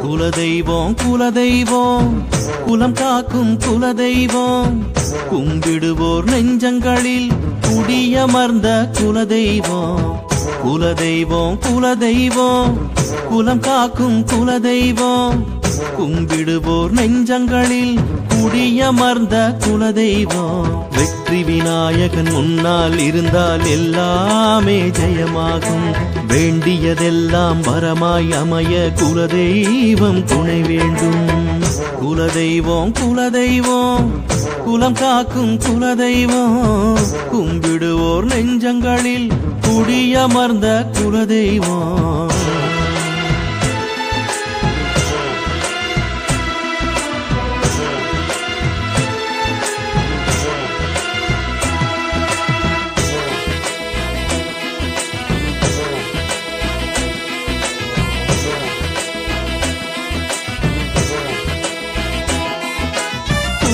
குலதெய்வம் குலதெய்வம் குலம் காக்கும் குலதெய்வம் கும்பிடுவோர் நெஞ்சங்களில் குடியமர்ந்த குலதெய்வம். குலதெய்வம் குலதெய்வம் குலம் காக்கும் குலதெய்வம் கும்பிடுவோர் நெஞ்சங்களில் குடியமர்ந்த குலதெய்வம். வெற்றி விநாயகன் முன்னால் இருந்தால் எல்லாமே ஜெயமாகும். வேண்டியதெல்லாம் வரமாய் அமைய குலதெய்வம் துணை வேண்டும். குலதெய்வம் குலதெய்வம் குலம் காக்கும் குலதெய்வம் கும்பிடுவோர் நெஞ்சங்களில் குடியமர்ந்த குலதெய்வம்.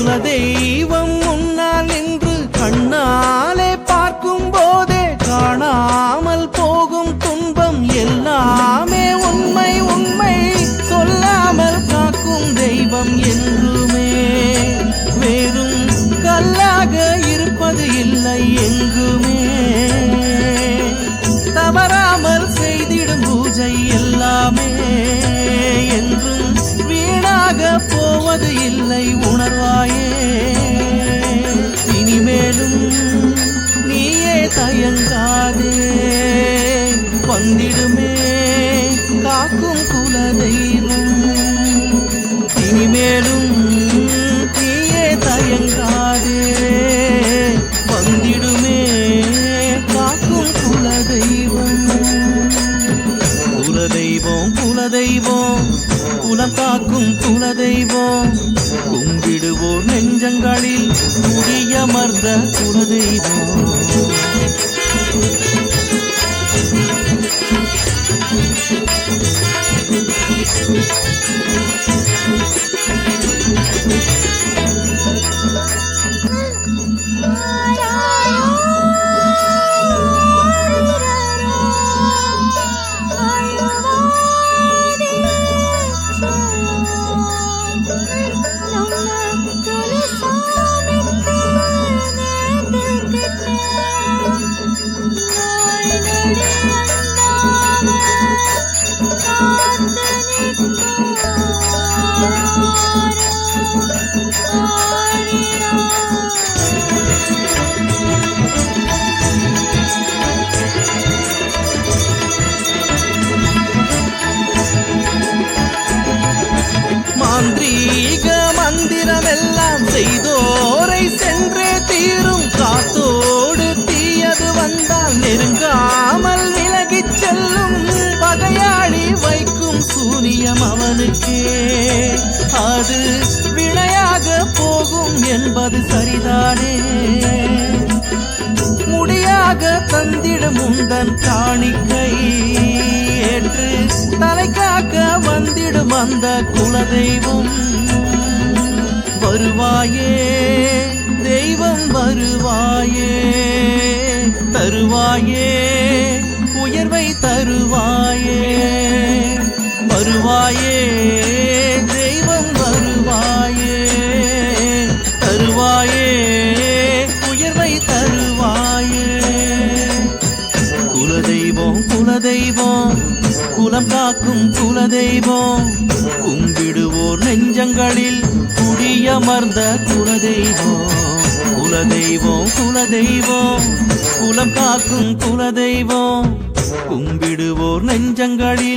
குலதெய்வம் முன்னால் நின்று கண்ணாலே பார்க்கும் போதே காணாமல் போகும் துன்பம் எல்லாமே உண்மை உண்மை சொல்லாமல் காக்கும் தெய்வம் என்றுமே. வேறும் கல்லாக இருப்பது இல்லை எங்குமே. தவறாமல் செய்திடும் பூஜை எல்லாமே என்றும் வீணாக போவது இல்லை உணர்வாயே. இனிமேலும் நீயே தயங்காதே வந்திடுமே காக்கும் குலதெய்வம். இனிமேலும் நீயே தயங்காதே வந்திடுமே காக்கும் குலதெய்வம். குலதெய்வம் குலதெய்வம் குலம் காக்கும் குலதெய்வம் கும்பிடுவோர் நெஞ்சங்களில் குடியமர்ந்த குலதெய்வம். மாந்திரீக மந்திரமெல்லாம் செய்தோரை சென்றே தீரும். காத்தோடு தீயது வந்தால் நெருங்காமல் விலகிச் செல்லும். பகையாளி வைக்கும் சூனியம் அவனுக்கே அது வினையாக போகும் என்பது சரிதானே. முடியாக தந்திடும் உந்தன் காணிக்கை ஏற்று தலை காக்க வந்திடும் அந்த குலதெய்வம். வருவாயே தெய்வம் வருவாயே தருவாயே உயர்வை தருவாயே. வருவாயே தெய்வம் வருவாயே தருவாயே உயர்வை தருவாயே. குலதெய்வம் குலதெய்வம் குலம் காக்கும் குலதெய்வம் கும்பிடுவோர் நெஞ்சங்களில் குடியமர்ந்த குலதெய்வம். குலதெய்வம் குலதெய்வம் குலம் காக்கும் குலதெய்வம் கும்பிடுவோர் நெஞ்சங்களில்